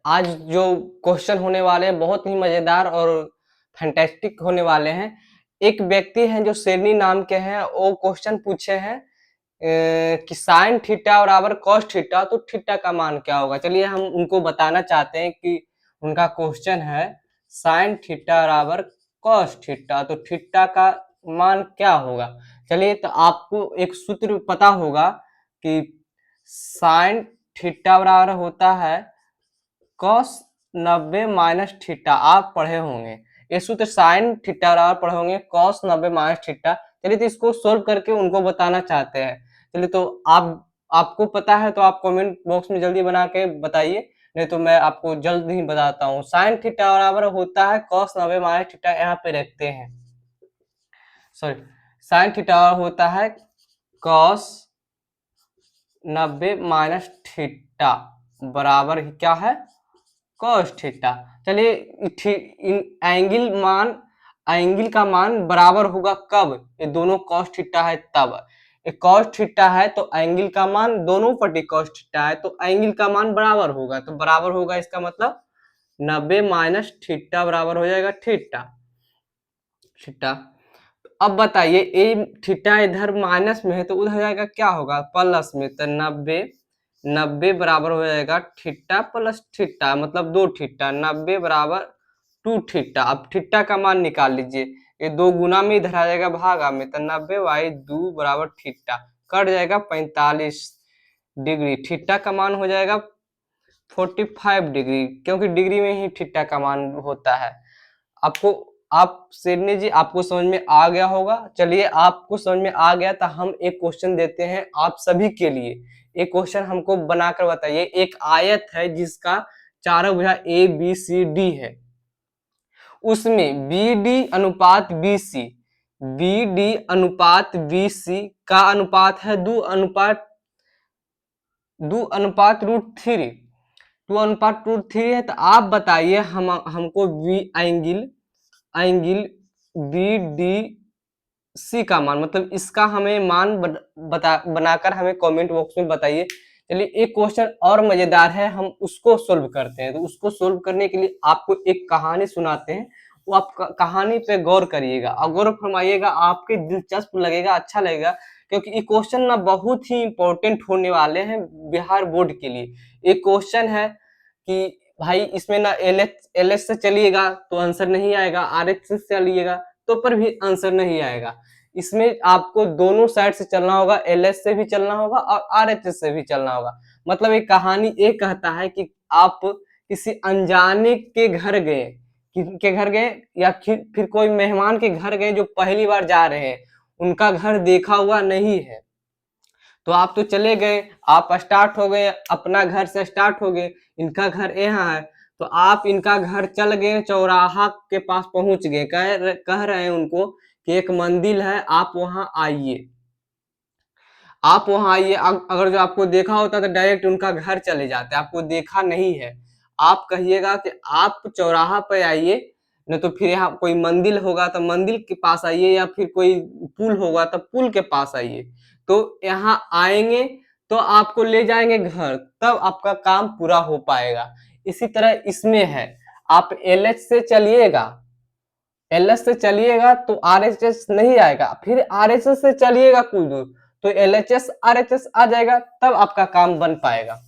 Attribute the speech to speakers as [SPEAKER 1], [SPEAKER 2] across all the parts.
[SPEAKER 1] आज जो क्वेश्चन होने वाले हैं बहुत ही मजेदार और फैंटास्टिक होने वाले हैं। एक व्यक्ति हैं जो शेरनी नाम के हैं, वो क्वेश्चन पूछे हैं कि साइन थीटा बराबर कॉस थीटा, तो थीटा का मान क्या होगा। चलिए हम उनको बताना चाहते हैं कि उनका क्वेश्चन है साइन थीटा बराबर कॉस थीटा, तो थीटा का मान क्या होगा। चलिए, तो आपको एक सूत्र पता होगा कि साइन थीटा बराबर होता है कॉस 90 माइनस थीटा। आप पढ़े होंगे ये सूत्र, साइन थीटा बराबर पढ़े होंगे कॉस 90 माइनस थीटा। चलिए, तो इसको सोल्व करके उनको बताना चाहते हैं। चलिए, तो आपको पता है तो आप कमेंट बॉक्स में जल्दी बना के बताइए, नहीं तो मैं आपको जल्द ही बताता हूँ। साइन थीटा बराबर होता है कॉस 90 माइनस थीटा, यहाँ पे रखते हैं। सॉरी, साइन थीटा होता है कॉस 90 माइनस थीटा बराबर क्या है कॉस थीटा। चलिए, एंगल का मान बराबर होगा कब, ये दोनों कॉस थीटा है तब। ये कॉस थीटा है तो एंगल का मान दोनों पट्टी कॉस थीटा है तो एंगल का मान बराबर होगा, तो बराबर होगा इसका मतलब 90 माइनस थीटा बराबर हो जाएगा थीटा। थीटा, अब बताइए ए थीटा इधर माइनस में है तो उधर जाएगा क्या होगा प्लस में, तो 90 बराबर हो जाएगा थीटा प्लस थीटा, मतलब 2 थीटा। 90 बराबर 2 थीटा। अब थीटा का मान निकाल लीजिए, ये 2 गुना में इधर आ जाएगा भागा में, तो 90/2 बराबर थीटा, कट जाएगा 45 डिग्री। थीटा का मान हो जाएगा 45 डिग्री, क्योंकि डिग्री में ही थीटा का मान होता है। आपको आप शेरनी जी, आपको समझ में आ गया होगा। चलिए, आपको समझ में आ गया तो हम एक क्वेश्चन देते हैं आप सभी के लिए। एक क्वेश्चन हमको बनाकर बताइए। एक आयत है जिसका चारों भुजा ए बी सी डी है, उसमें बी डी अनुपात बी सी, बी डी अनुपात बी सी का अनुपात है 2:√3, 2:√3 है। तो आप बताइए हमको B angle B D C का मान, मतलब इसका हमें मान बनाकर हमें कमेंट बॉक्स में बताइए। चलिए, एक क्वेश्चन और मजेदार है, हम उसको सोल्व करते हैं। तो उसको सोल्व करने के लिए आपको एक कहानी सुनाते हैं, वो आप कहानी पे गौर करिएगा और गौर फरमाइएगा, आपके दिलचस्प लगेगा, अच्छा लगेगा, क्योंकि ये क्वेश्चन ना बहुत ही इंपॉर्टेंट होने वाले हैं बिहार बोर्ड के लिए। एक क्वेश्चन है कि भाई इसमें ना एल एच से चलिएगा तो आंसर नहीं आएगा, आर एच से चलिएगा तो पर भी आंसर नहीं आएगा। इसमें आपको दोनों साइड से चलना होगा, एल एच से भी चलना होगा और आर एच से भी चलना होगा। मतलब एक कहानी ये कहता है कि आप किसी अनजाने के घर गए, किनके घर गए, या फिर कोई मेहमान के घर गए जो पहली बार जा रहे हैं, उनका घर देखा हुआ नहीं है। तो आप तो चले गए, आप स्टार्ट हो गए, अपना घर से स्टार्ट हो गए, इनका घर यहाँ है, तो आप इनका घर चल गए, चौराहा के पास पहुंच गए, कह रहे हैं उनको कि एक मंदिर है, आप वहां आइए, आप वहां आइए। अगर जो आपको देखा होता तो डायरेक्ट उनका घर चले जाते, आपको देखा नहीं है। आप कहिएगा कि आप चौराहा पे आइए, नहीं तो फिर यहाँ कोई मंदिर होगा तो मंदिर के पास आइए, या फिर कोई पुल होगा तो पुल के पास आइए। तो यहाँ आएंगे तो आपको ले जाएंगे घर, तब आपका काम पूरा हो पाएगा। इसी तरह इसमें है, आप एल एच से चलिएगा, एल एच से चलिएगा तो आर एच एस नहीं आएगा, फिर आर एच एस से चलिएगा कुछ दूर तो L H S R H S आ जाएगा, तब आपका काम बन पाएगा।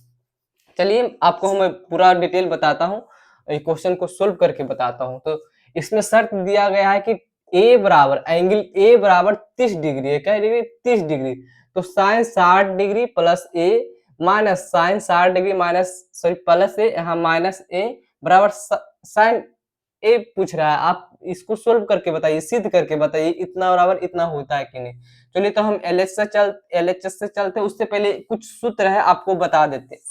[SPEAKER 1] चलिए, आपको मैं पूरा डिटेल बताता हूँ, क्वेश्चन को सोल्व करके बताता हूँ। तो इसमें शर्त दिया गया है कि ए बराबर एंगल ए बराबर 30 डिग्री है, क्या डिग्री 30 डिग्री, तो sine 60 degree plus a minus sine 60 degree minus sorry plus a, यहाँ माइनस ए बराबर साइन ए पूछ रहा है। आप इसको सोल्व करके बताइए, सिद्ध करके बताइए इतना बराबर इतना होता है कि नहीं। चलिए, तो हम एल एच एस से चलते, उससे पहले कुछ सूत्र है आपको बता देते हैं।